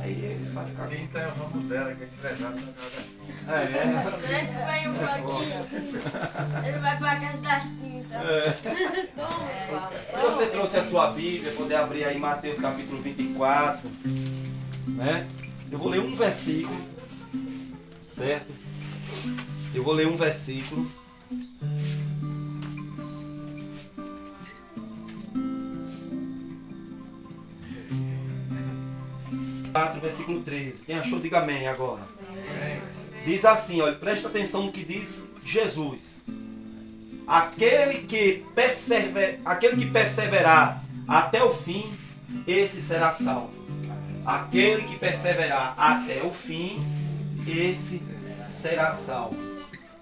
Aí ele vai ficar. Pinta é o ramo dela, que é empresário na casa. Sempre vem um pouquinho. Ele vai pra casa das tintas. Se você trouxe a sua Bíblia, poder abrir aí Mateus capítulo 24, né? Eu vou ler um versículo, certo? Eu vou ler um versículo. Versículo 13. Quem achou, diga amém agora. Diz assim, olha, presta atenção no que diz Jesus. Aquele que perseverar até o fim, esse será salvo. Aquele que perseverar até o fim, esse será salvo.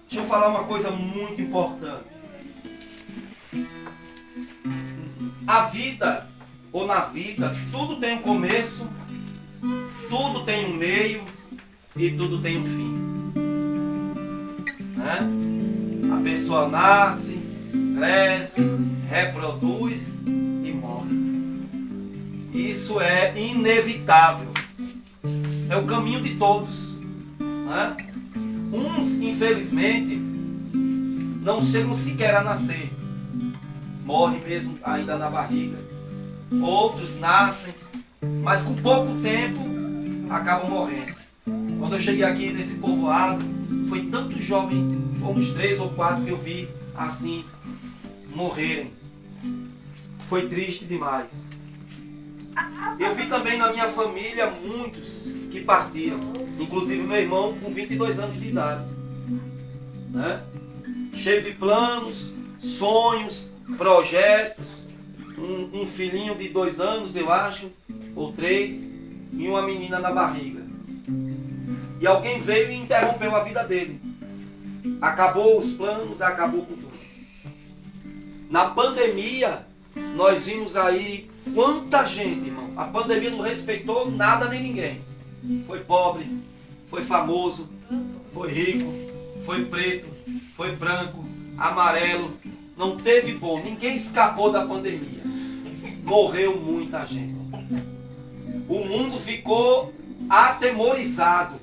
Deixa eu falar uma coisa muito importante. A vida, ou na vida, tudo tem um começo, tudo tem um meio e tudo tem um fim. Né? A pessoa nasce, cresce, reproduz e morre. Isso é inevitável. É o caminho de todos. Né? Uns, infelizmente, não chegam sequer a nascer. Morrem mesmo ainda na barriga. Outros nascem, mas com pouco tempo acabam morrendo. Quando eu cheguei aqui nesse povoado, foi tanto jovem, uns 3 ou 4 que eu vi assim morrerem. Foi triste demais. Eu vi também na minha família muitos que partiram, inclusive meu irmão com 22 anos de idade, né? Cheio de planos, sonhos, projetos, um filhinho de 2 anos, eu acho, ou 3, e uma menina na barriga. E alguém veio e interrompeu a vida dele. Acabou os planos, acabou com tudo. Na pandemia, nós vimos aí quanta gente, irmão. A pandemia não respeitou nada nem ninguém. Foi pobre, foi famoso, foi rico, foi preto, foi branco, amarelo. Não teve bom, ninguém escapou da pandemia. Morreu muita gente. O mundo ficou atemorizado.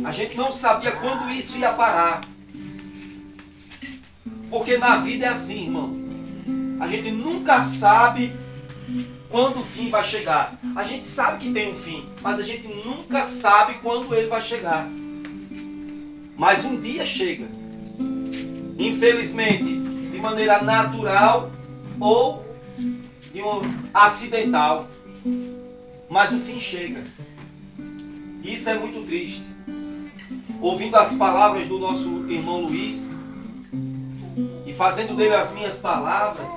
A gente não sabia quando isso ia parar. Porque na vida é assim, irmão. A gente nunca sabe quando o fim vai chegar. A gente sabe que tem um fim, mas a gente nunca sabe quando ele vai chegar. Mas um dia chega. Infelizmente, de maneira natural ou de um acidental. Mas o fim chega. Isso é muito triste. Ouvindo as palavras do nosso irmão Luiz e fazendo dele as minhas palavras,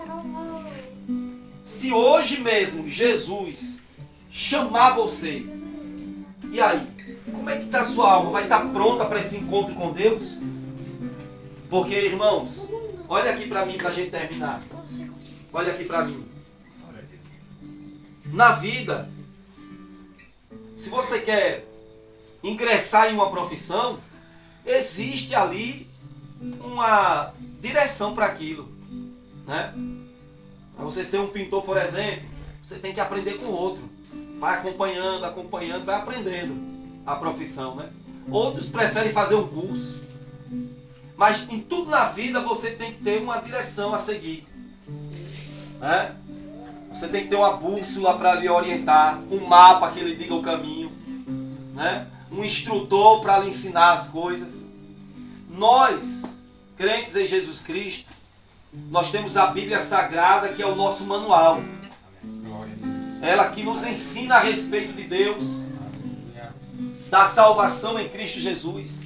se hoje mesmo Jesus chamar você, e aí? Como é que está a sua alma? Vai estar pronta para esse encontro com Deus? Porque, irmãos, olha aqui para mim para a gente terminar. Olha aqui para mim. Na vida, se você quer ingressar em uma profissão, existe ali uma direção para aquilo, né? Para você ser um pintor, por exemplo, você tem que aprender com o outro. Vai acompanhando, acompanhando, vai aprendendo a profissão, né? Outros preferem fazer um curso. Mas em tudo na vida você tem que ter uma direção a seguir, né? Você tem que ter uma bússola para lhe orientar, um mapa que lhe diga o caminho, né? Um instrutor para lhe ensinar as coisas. Nós, crentes em Jesus Cristo, nós temos a Bíblia Sagrada, que é o nosso manual. Ela que nos ensina a respeito de Deus, da salvação em Cristo Jesus,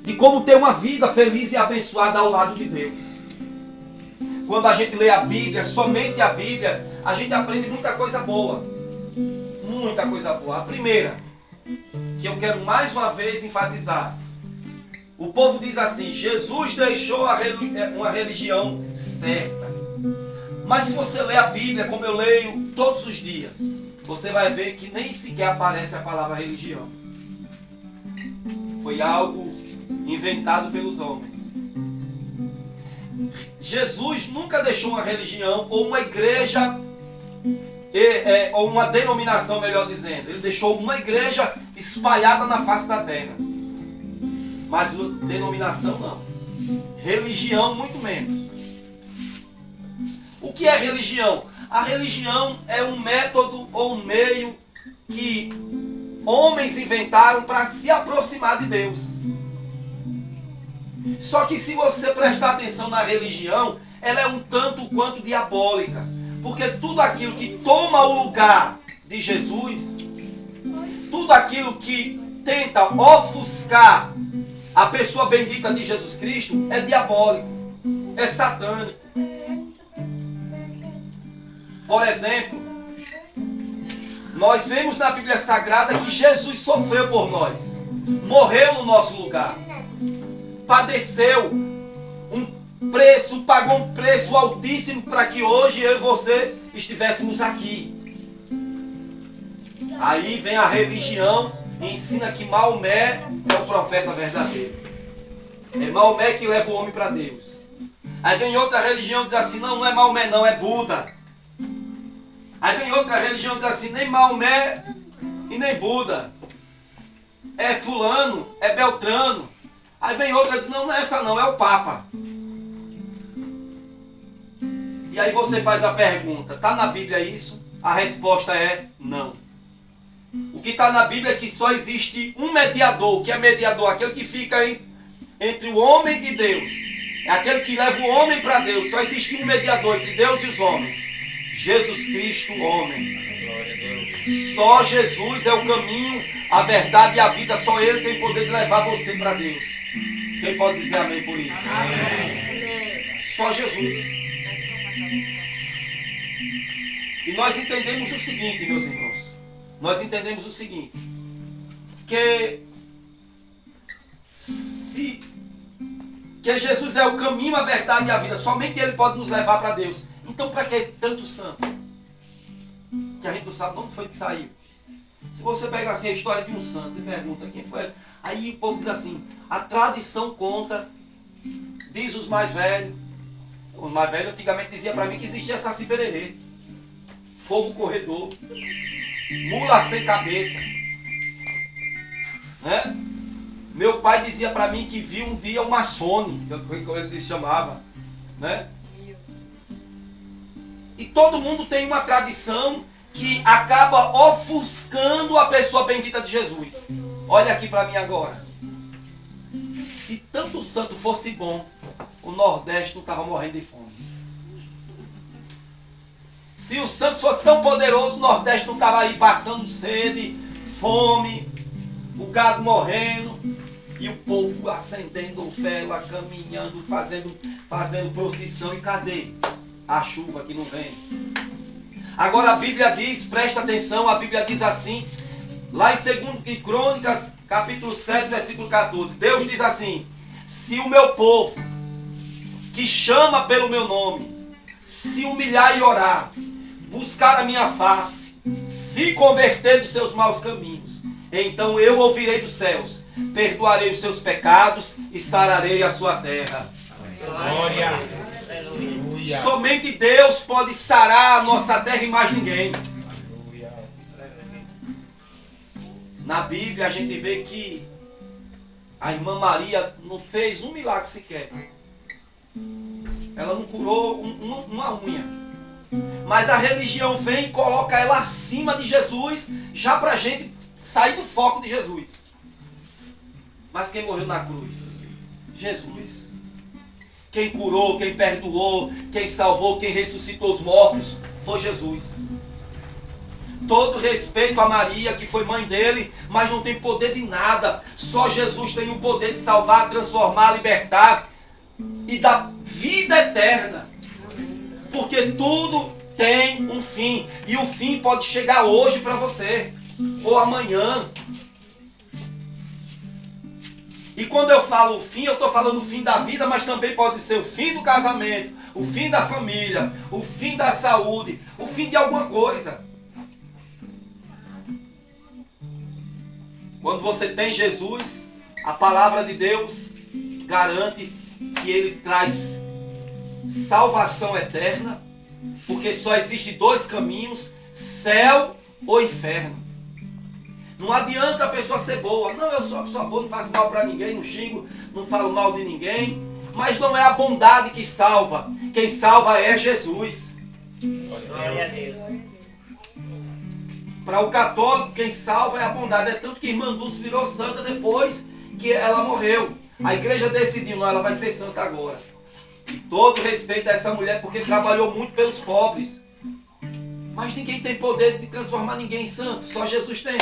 de como ter uma vida feliz e abençoada ao lado de Deus. Quando a gente lê a Bíblia, somente a Bíblia, a gente aprende muita coisa boa. Muita coisa boa. A primeira, que eu quero mais uma vez enfatizar. O povo diz assim: Jesus deixou uma religião certa. Mas se você lê a Bíblia, como eu leio todos os dias, você vai ver que nem sequer aparece a palavra religião. Foi algo inventado pelos homens. Jesus nunca deixou uma religião ou uma igreja ou uma denominação, melhor dizendo. Ele deixou uma igreja espalhada na face da terra. Mas denominação não. Religião muito menos. O que é religião? A religião é um método ou um meio que homens inventaram para se aproximar de Deus. Só que se você prestar atenção na religião, ela é um tanto quanto diabólica. Porque tudo aquilo que toma o lugar de Jesus, tudo aquilo que tenta ofuscar a pessoa bendita de Jesus Cristo, é diabólico, é satânico. Por exemplo, nós vemos na Bíblia Sagrada que Jesus sofreu por nós, morreu no nosso lugar, padeceu um preço, pagou um preço altíssimo para que hoje eu e você estivéssemos aqui. Aí vem a religião e ensina que Maomé é o profeta verdadeiro. É Maomé que leva o homem para Deus. Aí vem outra religião e diz assim, não é Maomé não, é Buda. Aí vem outra religião e diz assim, nem Maomé e nem Buda. É fulano, é Beltrano. Aí vem outra e diz, não, não é essa não, é o Papa. E aí você faz a pergunta, está na Bíblia isso? A resposta é não. O que está na Bíblia é que só existe um mediador. O que é mediador? Aquele que fica entre o homem e Deus. É aquele que leva o homem para Deus. Só existe um mediador entre Deus e os homens. Jesus Cristo, homem. Só Jesus é o caminho, a verdade e a vida. Só Ele tem poder de levar você para Deus. Quem pode dizer amém por isso? Amém. Só Jesus. E nós entendemos o seguinte, meus irmãos. Nós entendemos o seguinte. Que Jesus é o caminho, a verdade e a vida. Somente Ele pode nos levar para Deus. Então para que tanto santo? Que a gente não sabe de onde foi que saiu. Se você pega assim a história de um santo e pergunta quem foi, aí o povo diz assim, a tradição conta, diz os mais velhos. Os mais velhos antigamente diziam para mim que existia Saci Pererê, fogo corredor, mula sem cabeça, né? Meu pai dizia para mim que viu um dia o Maçone, como ele chamava, né? E todo mundo tem uma tradição que acaba ofuscando a pessoa bendita de Jesus. Olha aqui para mim agora. Se tanto santo fosse bom, o Nordeste não estava morrendo de fome. Se o santo fosse tão poderoso, o Nordeste não estava aí passando sede, fome, o gado morrendo e o povo acendendo vela, caminhando, fazendo procissão. E cadê a chuva que não vem? Agora a Bíblia diz, presta atenção, a Bíblia diz assim, lá em Crônicas, capítulo 7, versículo 14, Deus diz assim, se o meu povo, que chama pelo meu nome, se humilhar e orar, buscar a minha face, se converter dos seus maus caminhos, então eu ouvirei dos céus, perdoarei os seus pecados e sararei a sua terra. Glória! Somente Deus pode sarar a nossa terra e mais ninguém. Na Bíblia a gente vê que a irmã Maria não fez um milagre sequer. Ela não curou uma unha. Mas a religião vem e coloca ela acima de Jesus, já para a gente sair do foco de Jesus. Mas quem morreu na cruz? Jesus. Quem curou, quem perdoou, quem salvou, quem ressuscitou os mortos, foi Jesus. Todo respeito a Maria, que foi mãe dele, mas não tem poder de nada. Só Jesus tem o poder de salvar, transformar, libertar e dar vida eterna. Porque tudo tem um fim. E o fim pode chegar hoje para você, ou amanhã. E quando eu falo o fim, eu estou falando o fim da vida, mas também pode ser o fim do casamento, o fim da família, o fim da saúde, o fim de alguma coisa. Quando você tem Jesus, a palavra de Deus garante que Ele traz salvação eterna, porque só existem dois caminhos, céu ou inferno. Não adianta a pessoa ser boa. Não, eu sou uma pessoa boa, não faço mal para ninguém, não xingo, não falo mal de ninguém. Mas não é a bondade que salva. Quem salva é Jesus. Glória a Deus. Para o católico, quem salva é a bondade. É tanto que irmã Dulce virou santa depois que ela morreu. A igreja decidiu, não, ela vai ser santa agora. E todo respeito a essa mulher, porque trabalhou muito pelos pobres. Mas ninguém tem poder de transformar ninguém em santo, só Jesus tem.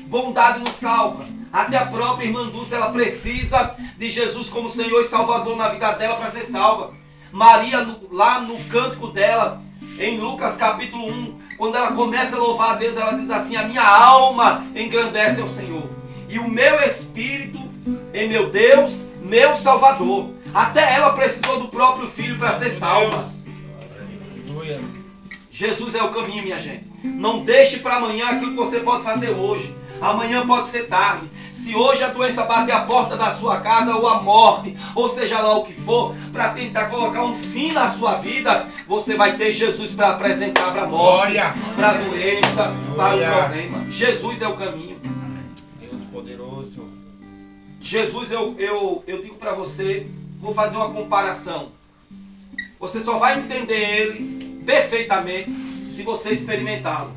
Bondade nos salva. Até a própria irmã Dulce, ela precisa de Jesus como Senhor e Salvador na vida dela para ser salva. Maria, lá no cântico dela, em Lucas capítulo 1, quando ela começa a louvar a Deus, ela diz assim: a minha alma engrandece ao Senhor, e o meu espírito em meu Deus, meu Salvador. Até ela precisou do próprio Filho para ser salva. Jesus é o caminho, minha gente. Não deixe para amanhã aquilo que você pode fazer hoje. Amanhã pode ser tarde. Se hoje a doença bater a porta da sua casa, ou a morte, ou seja lá o que for, para tentar colocar um fim na sua vida, você vai ter Jesus para apresentar para a morte, para a doença, para o problema. Jesus é o caminho. Deus poderoso. Jesus, eu digo para você, vou fazer uma comparação. Você só vai entender ele perfeitamente se você experimentá-lo.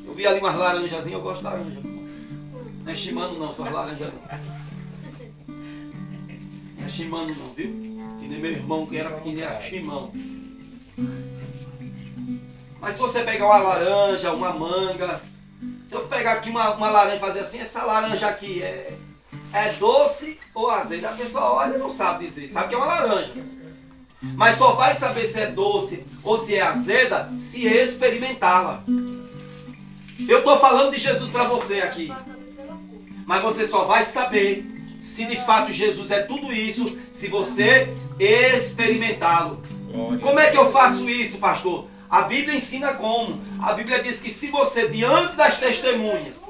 Eu vi ali umas laranjazinhas, eu gosto de laranja. Não é chimano não, só laranja não. Não é chimano não, viu? Que nem meu irmão que era pequenininho, era chimão. Mas se você pegar uma laranja, uma manga, se eu pegar aqui uma laranja e fazer assim, essa laranja aqui é doce ou azeda? A pessoa olha e não sabe dizer, sabe que é uma laranja. Mas só vai saber se é doce ou se é azeda se experimentá-la. Eu estou falando de Jesus para você aqui. Mas você só vai saber se de fato Jesus é tudo isso se você experimentá-lo. Como é que eu faço isso, pastor? A Bíblia ensina como. A Bíblia diz que se você, diante das testemunhas,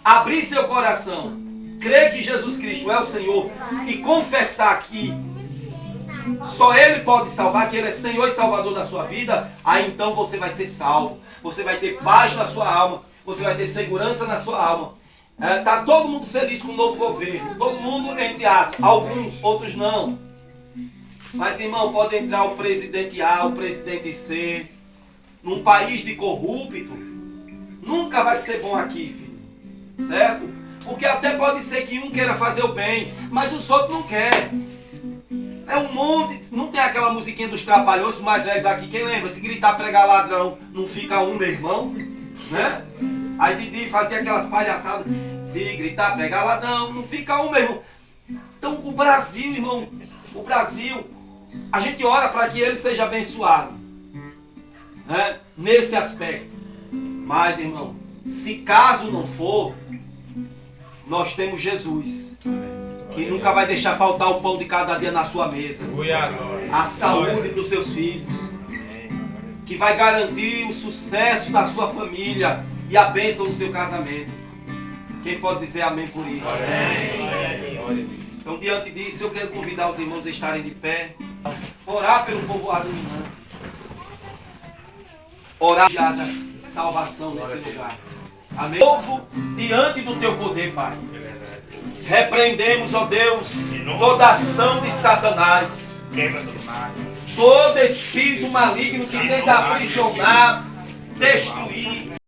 abrir seu coração, crer que Jesus Cristo é o Senhor e confessar que só Ele pode salvar, que Ele é Senhor e Salvador da sua vida, aí então você vai ser salvo. Você vai ter paz na sua alma. Você vai ter segurança na sua alma. Está todo mundo feliz com o novo governo. Todo mundo, entre aspas. Alguns, outros não. Mas, irmão, pode entrar o presidente A, o presidente C. Num país de corrupto, nunca vai ser bom aqui, filho. Certo? Porque até pode ser que um queira fazer o bem, mas os outros não querem. É um monte. Não tem aquela musiquinha dos trapalhões, mais velhos daqui. Quem lembra? Se gritar pregar ladrão, não fica um, meu irmão. Né? Aí Didi fazia aquelas palhaçadas. Se gritar pregar ladrão, não fica um, meu irmão. Então o Brasil, irmão, o Brasil, a gente ora para que ele seja abençoado, né? Nesse aspecto. Mas, irmão, se caso não for, nós temos Jesus, que nunca vai deixar faltar o pão de cada dia na sua mesa, a saúde para os seus filhos, que vai garantir o sucesso da sua família e a bênção do seu casamento. Quem pode dizer amém por isso? Então, diante disso, eu quero convidar os irmãos a estarem de pé, orar pelo povoado dominante, orar que haja salvação nesse lugar. Amém. Povo, diante do teu poder, Pai, repreendemos, ó Deus, toda ação de Satanás, todo espírito maligno que tenta aprisionar, destruir,